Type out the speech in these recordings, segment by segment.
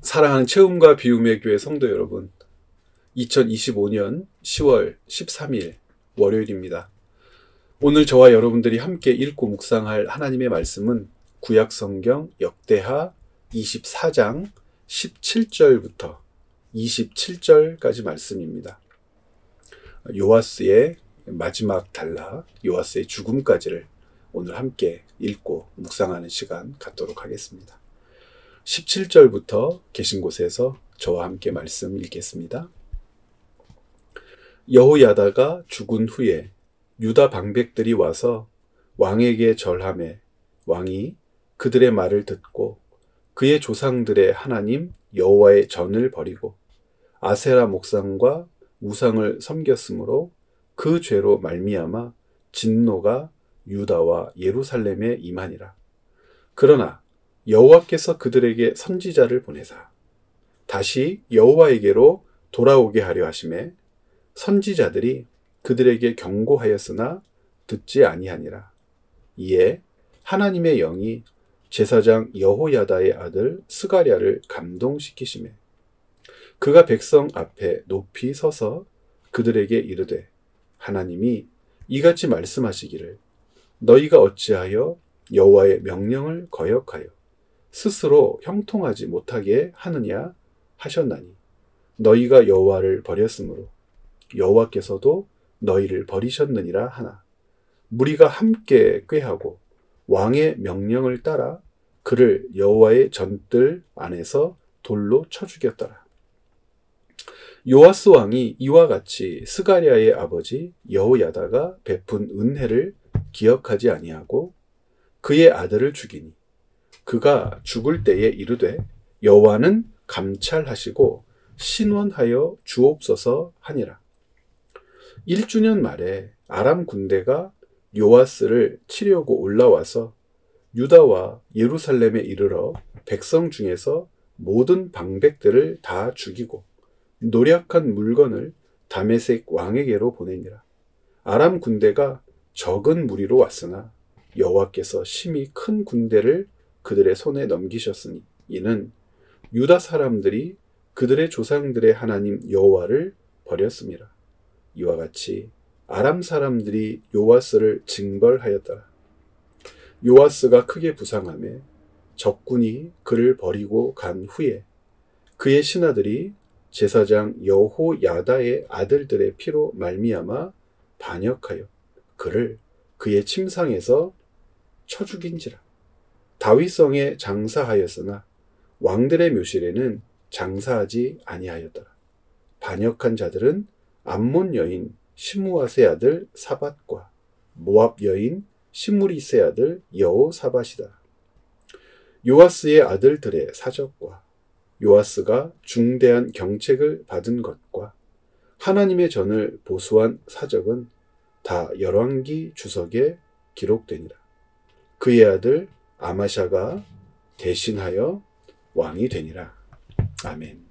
사랑하는 체험과 비움의 교회 성도 여러분, 2025년 10월 13일 월요일입니다. 오늘 저와 여러분들이 함께 읽고 묵상할 하나님의 말씀은 구약성경 역대하 24장 17절부터 27절까지 말씀입니다. 요아스의 마지막 단락, 요아스의 죽음까지를 오늘 함께 읽고 묵상하는 시간 갖도록 하겠습니다. 17절부터 계신 곳에서 저와 함께 말씀 읽겠습니다. 여호야다가 죽은 후에 유다 방백들이 와서 왕에게 절하매 왕이 그들의 말을 듣고 그의 조상들의 하나님 여호와의 전을 버리고 아세라 목상과 우상을 섬겼으므로 그 죄로 말미암아 진노가 유다와 예루살렘에 임하니라. 그러나 여호와께서 그들에게 선지자를 보내사 다시 여호와에게로 돌아오게 하려 하심에 선지자들이 그들에게 경고하였으나 듣지 아니하니라. 이에 하나님의 영이 제사장 여호야다의 아들 스가랴를 감동시키시매 그가 백성 앞에 높이 서서 그들에게 이르되 하나님이 이같이 말씀하시기를 너희가 어찌하여 여호와의 명령을 거역하여 스스로 형통하지 못하게 하느냐 하셨나니 너희가 여호와를 버렸으므로 여호와께서도 너희를 버리셨느니라 하나 무리가 함께 꾀하고 왕의 명령을 따라 그를 여호와의 전뜰 안에서 돌로 쳐 죽였더라. 요아스 왕이 이와 같이 스가랴의 아버지 여호야다가 베푼 은혜를 기억하지 아니하고 그의 아들을 죽이니 그가 죽을 때에 이르되 여호와는 감찰하시고 신원하여 주옵소서 하니라. 1주년 말에 아람 군대가 요아스를 치려고 올라와서 유다와 예루살렘에 이르러 백성 중에서 모든 방백들을 다 죽이고 노략한 물건을 다메섹 왕에게로 보내니라. 아람 군대가 적은 무리로 왔으나 여호와께서 심히 큰 군대를 그들의 손에 넘기셨으니 이는 유다 사람들이 그들의 조상들의 하나님 여호와를 버렸습니다. 이와 같이 아람 사람들이 요아스를 징벌하였더라. 요아스가 크게 부상하며 적군이 그를 버리고 간 후에 그의 신하들이 제사장 여호야다의 아들들의 피로 말미암아 반역하여 그를 그의 침상에서 쳐 죽인지라. 다윗성에 장사하였으나 왕들의 묘실에는 장사하지 아니하였더라. 반역한 자들은 암몬 여인 시므앗의 아들 사밧과 모압 여인 시므리스의 아들 여호사밧이다. 요아스의 아들들의 사적과 요아스가 중대한 경책을 받은 것과 하나님의 전을 보수한 사적은 다 열왕기 주석에 기록되니라. 그의 아들 아마샤가 대신하여 왕이 되니라. 아멘.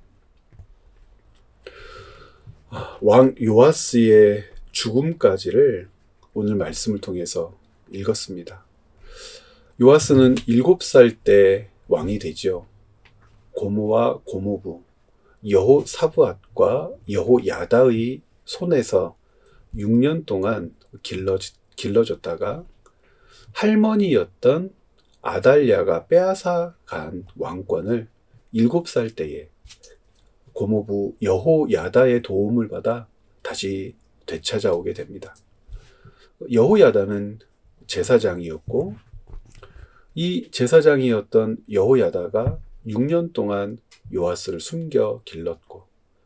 왕 요아스의 죽음까지를 오늘 말씀을 통해서 읽었습니다. 요아스는 7살 때 왕이 되죠. 고모와 고모부 여호사브앗과 여호야다의 손에서 6년 동안 길러졌다가 할머니였던 아달랴가 빼앗아간 왕권을 7살 때에 고모부 여호야다의 도움을 받아 다시 되찾아오게 됩니다. 여호야다는 제사장이었고 이 제사장이었던 여호야다가 6년 동안 요아스를 숨겨 길렀고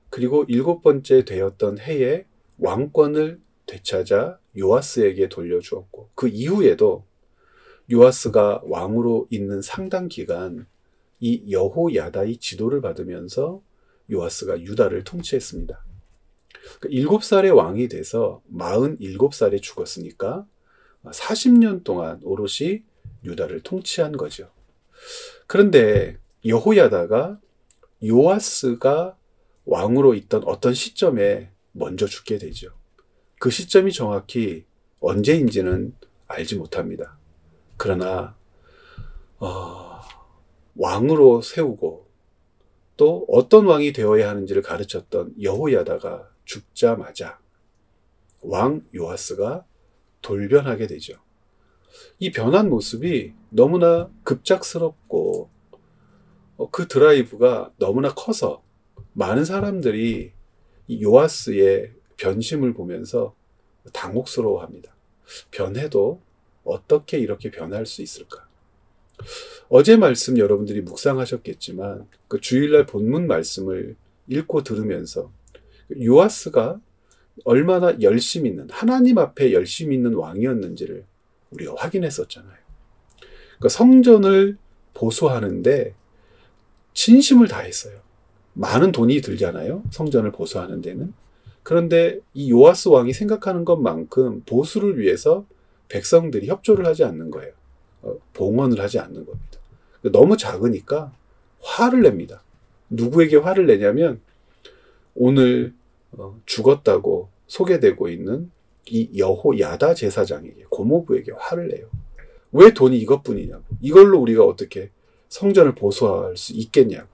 그리고 7번째 되었던 해에 왕권을 되찾아 요아스에게 돌려주었고 그 이후에도 요아스가 왕으로 있는 상당 기간 이 여호야다의 지도를 받으면서 요아스가 유다를 통치했습니다. 7살의 왕이 돼서 47살에 죽었으니까 40년 동안 오롯이 유다를 통치한 거죠. 그런데 여호야다가 요아스가 왕으로 있던 어떤 시점에 먼저 죽게 되죠. 그 시점이 정확히 언제인지는 알지 못합니다. 그러나 왕으로 세우고 또 어떤 왕이 되어야 하는지를 가르쳤던 여호야다가 죽자마자 왕 요아스가 돌변하게 되죠. 이 변한 모습이 너무나 급작스럽고 그 드라이브가 너무나 커서 많은 사람들이 이 요아스의 변심을 보면서 당혹스러워합니다. 변해도 어떻게 이렇게 변할 수 있을까? 어제 말씀 여러분들이 묵상하셨겠지만 그 주일날 본문 말씀을 읽고 들으면서 요아스가 얼마나 열심 있는 하나님 앞에 열심 있는 왕이었는지를 우리가 확인했었잖아요. 그러니까 성전을 보수하는데 진심을 다했어요. 많은 돈이 들잖아요. 성전을 보수하는 데는. 그런데 이 요아스 왕이 생각하는 것만큼 보수를 위해서 백성들이 협조를 하지 않는 거예요. 봉헌을 하지 않는 겁니다. 너무 작으니까 화를 냅니다. 누구에게 화를 내냐면 오늘 죽었다고 소개되고 있는 이 여호야다 제사장에게 고모부에게 화를 내요. 왜 돈이 이것뿐이냐고. 이걸로 우리가 어떻게 성전을 보수할 수 있겠냐고.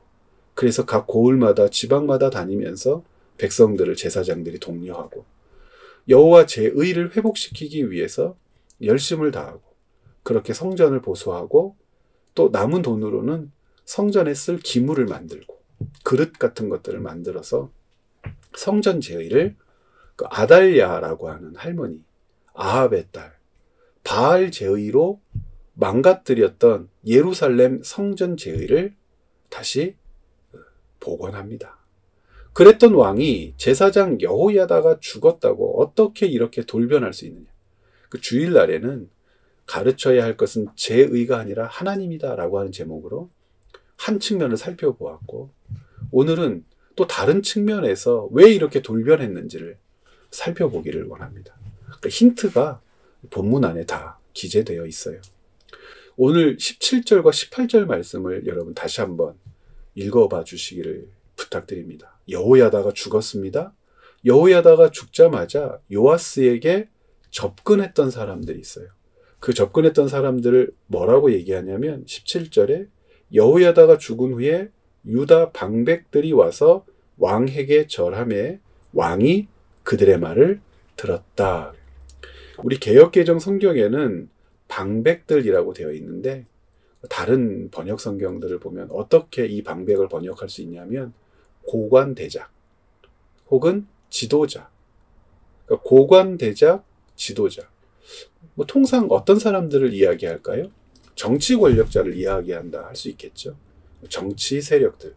그래서 각 고을마다 지방마다 다니면서 백성들을 제사장들이 독려하고 여호와 제의를 회복시키기 위해서 열심을 다하고 그렇게 성전을 보수하고 또 남은 돈으로는 성전에 쓸 기물을 만들고 그릇 같은 것들을 만들어서 성전 제의를 그 아달랴라고 하는 할머니 아합의 딸 바알 제의로 망가뜨렸던 예루살렘 성전 제의를 다시 복원합니다. 그랬던 왕이 제사장 여호야다가 죽었다고 어떻게 이렇게 돌변할 수 있느냐. 그 주일날에는 가르쳐야 할 것은 제의가 아니라 하나님이다 라고 하는 제목으로 한 측면을 살펴보았고 오늘은 또 다른 측면에서 왜 이렇게 돌변했는지를 살펴보기를 원합니다. 그러니까 힌트가 본문 안에 다 기재되어 있어요. 오늘 17절과 18절 말씀을 여러분 다시 한번 읽어봐 주시기를 부탁드립니다. 여호야다가 죽었습니다. 여호야다가 죽자마자 요아스에게 접근했던 사람들이 있어요. 그 접근했던 사람들을 뭐라고 얘기하냐면 17절에 여호야다가 죽은 후에 유다 방백들이 와서 왕에게 절하매 왕이 그들의 말을 들었다. 우리 개역개정 성경에는 방백들이라고 되어 있는데 다른 번역 성경들을 보면 어떻게 이 방백을 번역할 수 있냐면 고관대작 혹은 지도자. 그러니까 고관대작, 지도자. 통상 어떤 사람들을 이야기할까요? 정치 권력자를 이야기한다 할 수 있겠죠. 정치 세력들.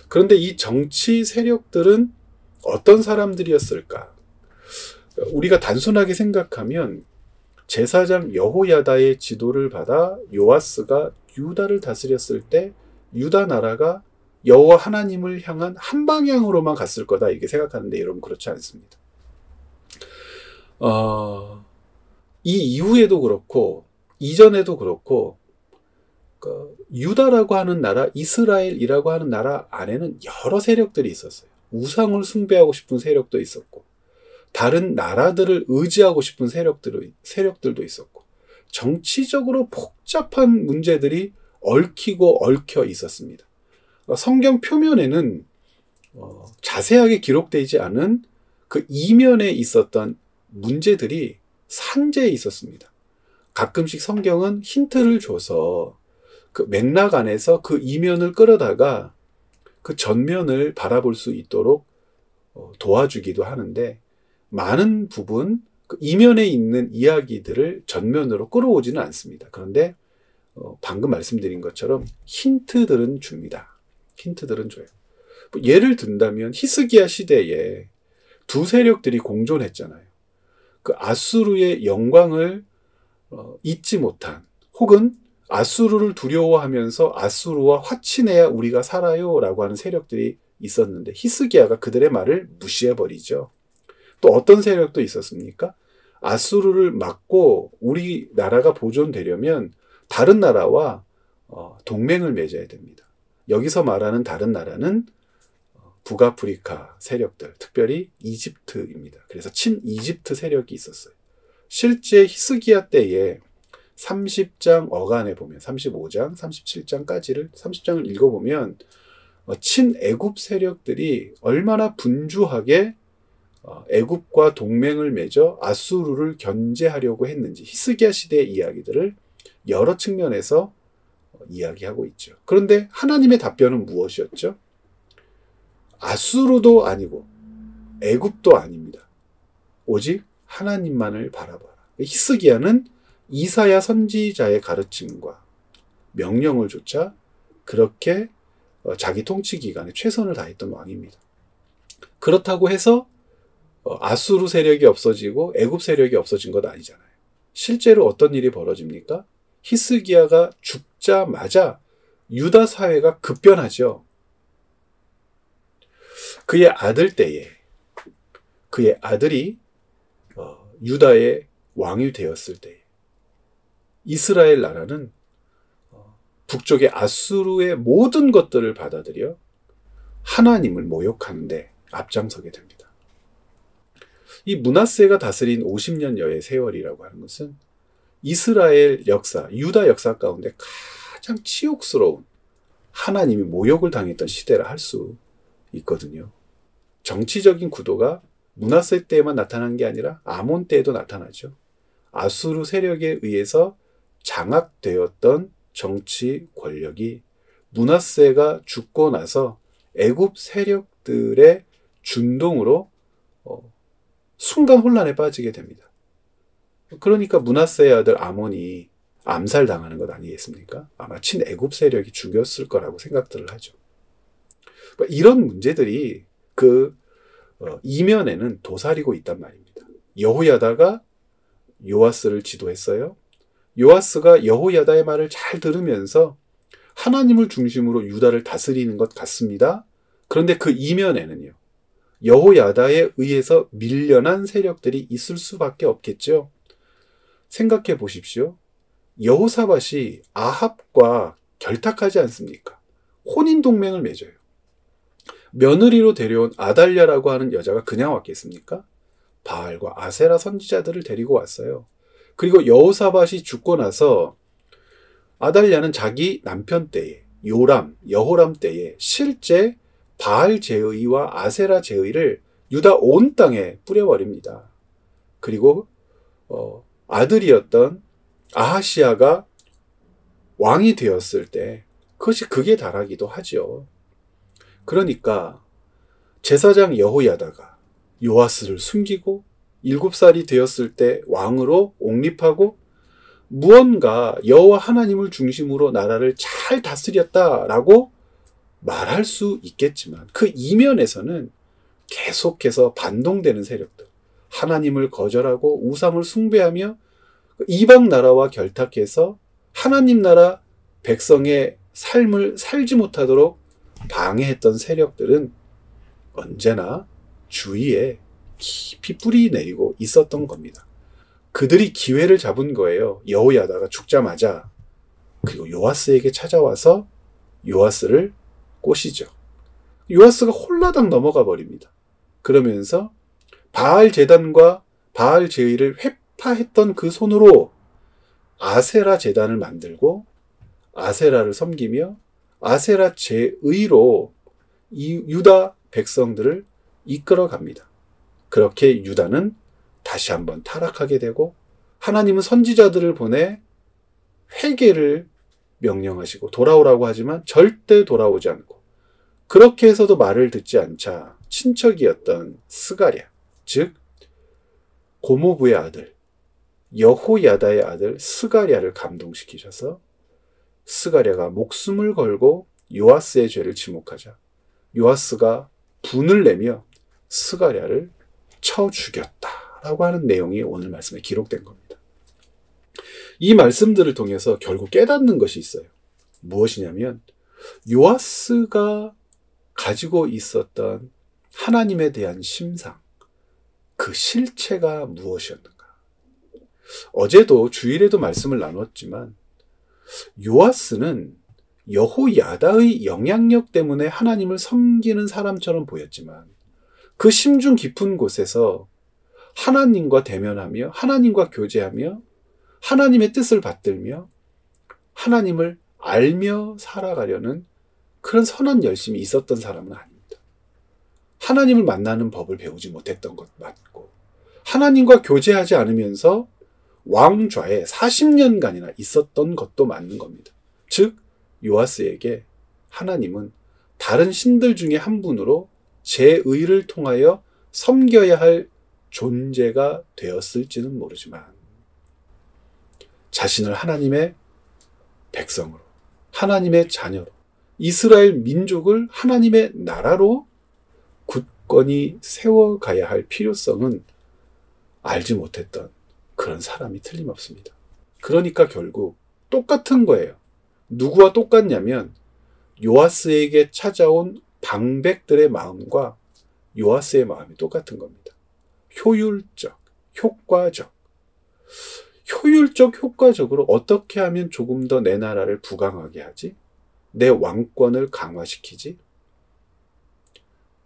그런데 이 정치 세력들은 어떤 사람들이었을까? 우리가 단순하게 생각하면 제사장 여호야다의 지도를 받아 요아스가 유다를 다스렸을 때 유다 나라가 여호와 하나님을 향한 한 방향으로만 갔을 거다 이렇게 생각하는데 여러분 그렇지 않습니다. 이 이후에도 그렇고 이전에도 그렇고 유다라고 하는 나라, 이스라엘이라고 하는 나라 안에는 여러 세력들이 있었어요. 우상을 숭배하고 싶은 세력도 있었고, 다른 나라들을 의지하고 싶은 세력들도 있었고, 정치적으로 복잡한 문제들이 얽히고 얽혀 있었습니다. 성경 표면에는 자세하게 기록되지 않은 그 이면에 있었던 문제들이 산재에 있었습니다. 가끔씩 성경은 힌트를 줘서 그 맥락 안에서 그 이면을 끌어다가 그 전면을 바라볼 수 있도록 도와주기도 하는데, 많은 부분 그 이면에 있는 이야기들을 전면으로 끌어오지는 않습니다. 그런데 방금 말씀드린 것처럼 힌트들은 줍니다. 힌트들은 줘요. 예를 든다면 히스기야 시대에 두 세력들이 공존했잖아요. 그 아수르의 영광을 잊지 못한, 혹은 아수르를 두려워하면서 아수르와 화친해야 우리가 살아요 라고 하는 세력들이 있었는데, 히스기야가 그들의 말을 무시해버리죠. 또 어떤 세력도 있었습니까? 아수르를 막고 우리나라가 보존되려면 다른 나라와 동맹을 맺어야 됩니다. 여기서 말하는 다른 나라는 북아프리카 세력들, 특별히 이집트입니다. 그래서 친이집트 세력이 있었어요. 실제 히스기야 때에 30장 어간에 보면 35장, 37장까지를 30장을 읽어보면 친애굽 세력들이 얼마나 분주하게 애굽과 동맹을 맺어 아수르를 견제하려고 했는지 히스기야 시대의 이야기들을 여러 측면에서 이야기하고 있죠. 그런데 하나님의 답변은 무엇이었죠? 아수르도 아니고 애굽도 아닙니다. 오직 하나님만을 바라봐라. 히스기야는 이사야 선지자의 가르침과 명령을 조차 그렇게 자기 통치 기간에 최선을 다했던 왕입니다. 그렇다고 해서 아수르 세력이 없어지고 애굽 세력이 없어진 것 아니잖아요. 실제로 어떤 일이 벌어집니까? 히스기야가 죽자마자 유다 사회가 급변하죠. 그의 아들 때에 그의 아들이 유다의 왕이 되었을 때에 이스라엘 나라는 북쪽의 아수르의 모든 것들을 받아들여 하나님을 모욕하는데 앞장서게 됩니다. 이 므낫세가 다스린 50년여의 세월이라고 하는 것은 이스라엘 역사, 유다 역사 가운데 가장 치욕스러운, 하나님이 모욕을 당했던 시대라 할 수 있거든요. 정치적인 구도가 므낫세 때에만 나타난 게 아니라 아몬 때에도 나타나죠. 아수르 세력에 의해서 장악되었던 정치 권력이 므낫세가 죽고 나서 애굽 세력들의 준동으로 순간 혼란에 빠지게 됩니다. 그러니까 므낫세의 아들 아몬이 암살당하는 것 아니겠습니까? 아마 친애굽 세력이 죽였을 거라고 생각들을 하죠. 이런 문제들이 그 이면에는 도사리고 있단 말입니다. 여호야다가 요아스를 지도했어요. 요아스가 여호야다의 말을 잘 들으면서 하나님을 중심으로 유다를 다스리는 것 같습니다. 그런데 그 이면에는요, 여호야다에 의해서 밀려난 세력들이 있을 수밖에 없겠죠. 생각해 보십시오. 여호사밧이 아합과 결탁하지 않습니까? 혼인 동맹을 맺어요. 며느리로 데려온 아달랴라고 하는 여자가 그냥 왔겠습니까? 바알과 아세라 선지자들을 데리고 왔어요. 그리고 여호사밧이 죽고 나서 아달랴는 자기 남편 때에 여호람 때에 실제 바알 제의와 아세라 제의를 유다 온 땅에 뿌려버립니다. 그리고 아들이었던 아하시야가 왕이 되었을 때 그것이 극에 달하기도 하죠. 그러니까 제사장 여호야다가 요아스를 숨기고 7살이 되었을 때 왕으로 옹립하고 무언가 여호와 하나님을 중심으로 나라를 잘 다스렸다라고 말할 수 있겠지만 그 이면에서는 계속해서 반동되는 세력들, 하나님을 거절하고 우상을 숭배하며 이방 나라와 결탁해서 하나님 나라 백성의 삶을 살지 못하도록 방해했던 세력들은 언제나 주위에 깊이 뿌리 내리고 있었던 겁니다. 그들이 기회를 잡은 거예요. 여호야다가 죽자마자 그리고 요아스에게 찾아와서 요아스를 꼬시죠. 요아스가 홀라당 넘어가 버립니다. 그러면서 바알 제단과 바알 제의를 회파했던 그 손으로 아세라 제단을 만들고 아세라를 섬기며 아세라 제의로 이 유다 백성들을 이끌어 갑니다. 그렇게 유다는 다시 한번 타락하게 되고 하나님은 선지자들을 보내 회개를 명령하시고 돌아오라고 하지만 절대 돌아오지 않고 그렇게 해서도 말을 듣지 않자 친척이었던 스가랴, 즉 고모부의 아들 여호야다의 아들 스가랴를 감동시키셔서 스가랴가 목숨을 걸고 요아스의 죄를 지목하자 요아스가 분을 내며 스가랴를 쳐 죽였다라고 하는 내용이 오늘 말씀에 기록된 겁니다. 이 말씀들을 통해서 결국 깨닫는 것이 있어요. 무엇이냐면 요아스가 가지고 있었던 하나님에 대한 심상, 그 실체가 무엇이었는가. 어제도 주일에도 말씀을 나눴지만 요아스는 여호야다의 영향력 때문에 하나님을 섬기는 사람처럼 보였지만 그 심중 깊은 곳에서 하나님과 대면하며 하나님과 교제하며 하나님의 뜻을 받들며 하나님을 알며 살아가려는 그런 선한 열심이 있었던 사람은 아닙니다. 하나님을 만나는 법을 배우지 못했던 것 맞고 하나님과 교제하지 않으면서 왕좌에 40년간이나 있었던 것도 맞는 겁니다. 즉 요아스에게 하나님은 다른 신들 중에 한 분으로 제 의를 통하여 섬겨야 할 존재가 되었을지는 모르지만 자신을 하나님의 백성으로 하나님의 자녀로 이스라엘 민족을 하나님의 나라로 굳건히 세워가야 할 필요성은 알지 못했던 그런 사람이 틀림없습니다. 그러니까 결국 똑같은 거예요. 누구와 똑같냐면 요아스에게 찾아온 방백들의 마음과 요아스의 마음이 똑같은 겁니다. 효율적, 효과적. 효율적, 효과적으로 어떻게 하면 조금 더 내 나라를 부강하게 하지? 내 왕권을 강화시키지?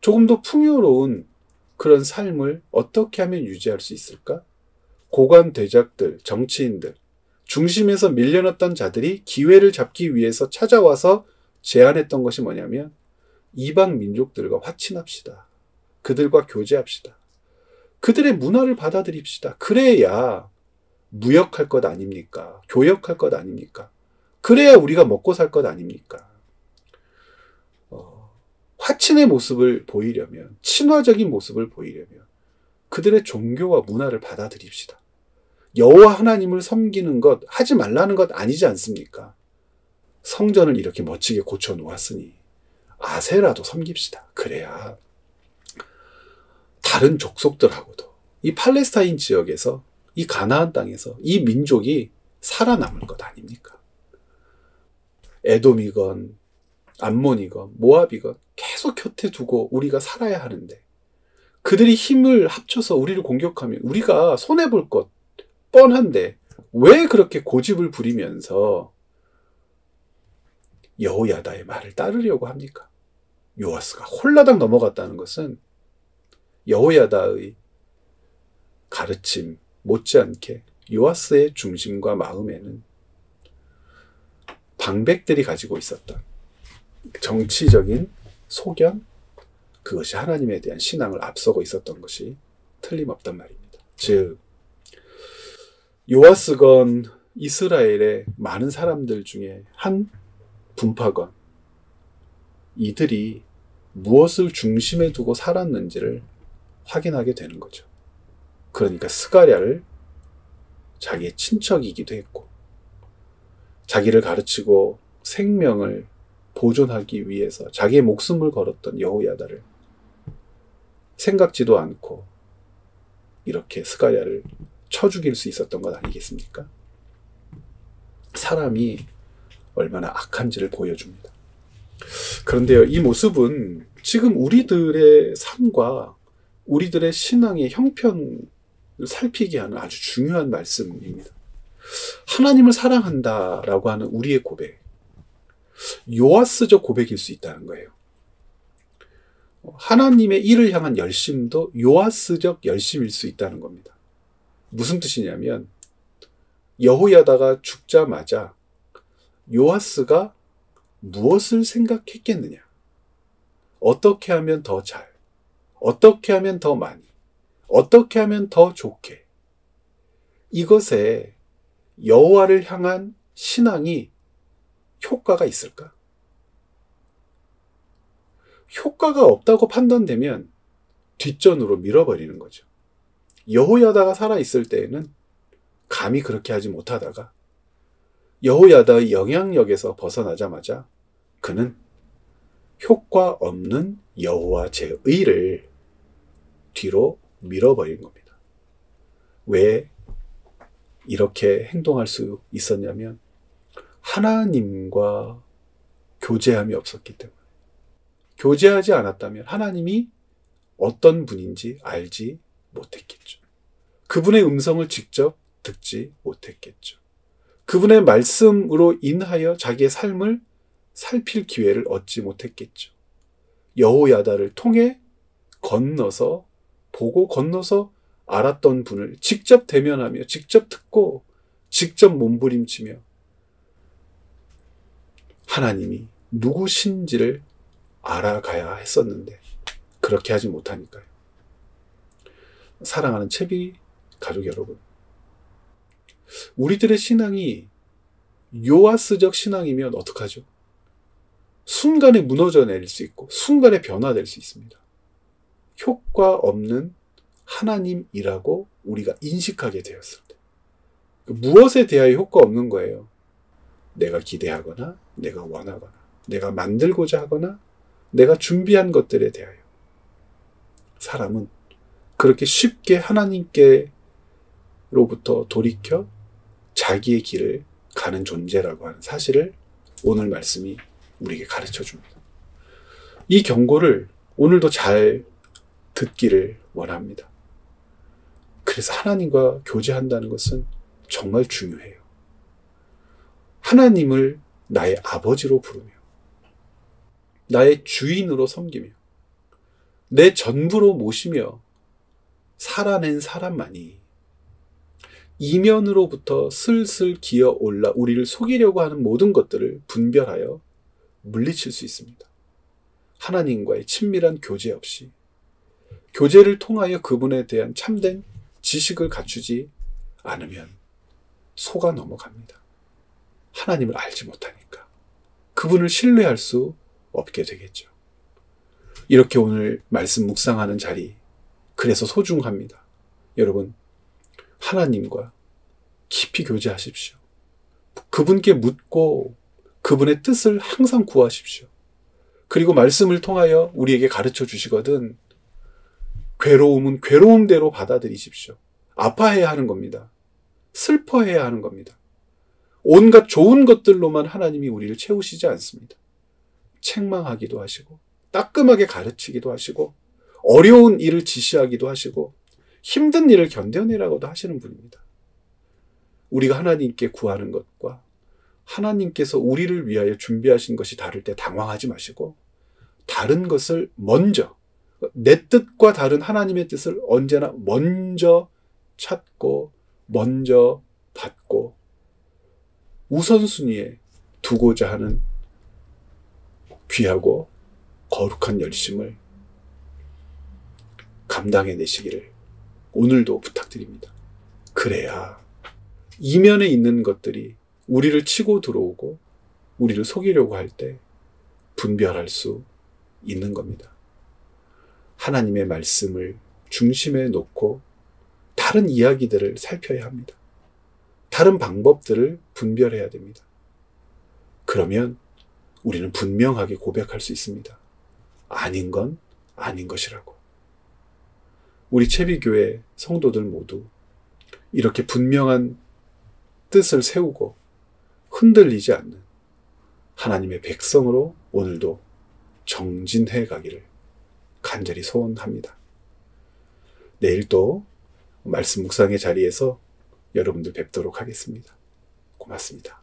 조금 더 풍요로운 그런 삶을 어떻게 하면 유지할 수 있을까? 고관 대작들, 정치인들, 중심에서 밀려났던 자들이 기회를 잡기 위해서 찾아와서 제안했던 것이 뭐냐면 이방 민족들과 화친합시다. 그들과 교제합시다. 그들의 문화를 받아들입시다. 그래야 무역할 것 아닙니까? 교역할 것 아닙니까? 그래야 우리가 먹고 살 것 아닙니까? 화친의 모습을 보이려면, 친화적인 모습을 보이려면 그들의 종교와 문화를 받아들입시다. 여호와 하나님을 섬기는 것, 하지 말라는 것 아니지 않습니까? 성전을 이렇게 멋지게 고쳐놓았으니 아세라도 섬깁시다. 그래야 다른 족속들하고도 이 팔레스타인 지역에서 이 가나안 땅에서 이 민족이 살아남을 것 아닙니까? 에돔이건 암몬이건 모압이건 계속 곁에 두고 우리가 살아야 하는데 그들이 힘을 합쳐서 우리를 공격하면 우리가 손해볼 것 뻔한데 왜 그렇게 고집을 부리면서 여호야다의 말을 따르려고 합니까? 요아스가 홀라당 넘어갔다는 것은 여호야다의 가르침 못지않게 요아스의 중심과 마음에는 방백들이 가지고 있었던 정치적인 소견, 그것이 하나님에 대한 신앙을 앞서고 있었던 것이 틀림없단 말입니다. 즉 요아스건 이스라엘의 많은 사람들 중에 한 분파건 이들이 무엇을 중심에 두고 살았는지를 확인하게 되는 거죠. 그러니까 스가랴를 자기의 친척이기도 했고 자기를 가르치고 생명을 보존하기 위해서 자기의 목숨을 걸었던 여호야다를 생각지도 않고 이렇게 스가랴를 쳐 죽일 수 있었던 것 아니겠습니까? 사람이 얼마나 악한지를 보여줍니다. 그런데요, 이 모습은 지금 우리들의 삶과 우리들의 신앙의 형편을 살피게 하는 아주 중요한 말씀입니다. 하나님을 사랑한다라고 하는 우리의 고백, 요아스적 고백일 수 있다는 거예요. 하나님의 일을 향한 열심도 요아스적 열심일 수 있다는 겁니다. 무슨 뜻이냐면 여호야다가 죽자마자 요아스가 무엇을 생각했겠느냐? 어떻게 하면 더 잘, 어떻게 하면 더 많이, 어떻게 하면 더 좋게. 이것에 여호와를 향한 신앙이 효과가 있을까? 효과가 없다고 판단되면 뒷전으로 밀어버리는 거죠. 여호야다가 살아있을 때에는 감히 그렇게 하지 못하다가 여호야다의 영향력에서 벗어나자마자 그는 효과 없는 여호와 제 의를 뒤로 밀어버린 겁니다. 왜 이렇게 행동할 수 있었냐면 하나님과 교제함이 없었기 때문에. 교제하지 않았다면 하나님이 어떤 분인지 알지 못했겠죠. 그분의 음성을 직접 듣지 못했겠죠. 그분의 말씀으로 인하여 자기의 삶을 살필 기회를 얻지 못했겠죠. 여호야다를 통해 건너서 보고 건너서 알았던 분을 직접 대면하며 직접 듣고 직접 몸부림치며 하나님이 누구신지를 알아가야 했었는데 그렇게 하지 못하니까요. 사랑하는 채비 가족 여러분, 우리들의 신앙이 요아스적 신앙이면 어떡하죠? 순간에 무너져 내릴 수 있고 순간에 변화될 수 있습니다. 효과 없는 하나님이라고 우리가 인식하게 되었을 때 무엇에 대하여 효과 없는 거예요? 내가 기대하거나 내가 원하거나 내가 만들고자 하거나 내가 준비한 것들에 대하여. 사람은 그렇게 쉽게 하나님께로부터 돌이켜 자기의 길을 가는 존재라고 하는 사실을 오늘 말씀이 우리에게 가르쳐 줍니다. 이 경고를 오늘도 잘 듣기를 원합니다. 그래서 하나님과 교제한다는 것은 정말 중요해요. 하나님을 나의 아버지로 부르며 나의 주인으로 섬기며 내 전부로 모시며 살아낸 사람만이 이면으로부터 슬슬 기어 올라 우리를 속이려고 하는 모든 것들을 분별하여 물리칠 수 있습니다. 하나님과의 친밀한 교제 없이 교제를 통하여 그분에 대한 참된 지식을 갖추지 않으면 속아 넘어갑니다. 하나님을 알지 못하니까 그분을 신뢰할 수 없게 되겠죠. 이렇게 오늘 말씀 묵상하는 자리, 그래서 소중합니다. 여러분, 하나님과 깊이 교제하십시오. 그분께 묻고 그분의 뜻을 항상 구하십시오. 그리고 말씀을 통하여 우리에게 가르쳐 주시거든 괴로움은 괴로움대로 받아들이십시오. 아파해야 하는 겁니다. 슬퍼해야 하는 겁니다. 온갖 좋은 것들로만 하나님이 우리를 채우시지 않습니다. 책망하기도 하시고 따끔하게 가르치기도 하시고 어려운 일을 지시하기도 하시고 힘든 일을 견뎌내라고도 하시는 분입니다. 우리가 하나님께 구하는 것과 하나님께서 우리를 위하여 준비하신 것이 다를 때 당황하지 마시고 다른 것을 먼저, 내 뜻과 다른 하나님의 뜻을 언제나 먼저 찾고 먼저 받고 우선순위에 두고자 하는 귀하고 거룩한 열심을 감당해내시기를 오늘도 부탁드립니다. 그래야 이면에 있는 것들이 우리를 치고 들어오고 우리를 속이려고 할 때 분별할 수 있는 겁니다. 하나님의 말씀을 중심에 놓고 다른 이야기들을 살펴야 합니다. 다른 방법들을 분별해야 됩니다. 그러면 우리는 분명하게 고백할 수 있습니다. 아닌 건 아닌 것이라고. 우리 채비교회 성도들 모두 이렇게 분명한 뜻을 세우고 흔들리지 않는 하나님의 백성으로 오늘도 정진해 가기를 간절히 소원합니다. 내일 또 말씀 묵상의 자리에서 여러분들 뵙도록 하겠습니다. 고맙습니다.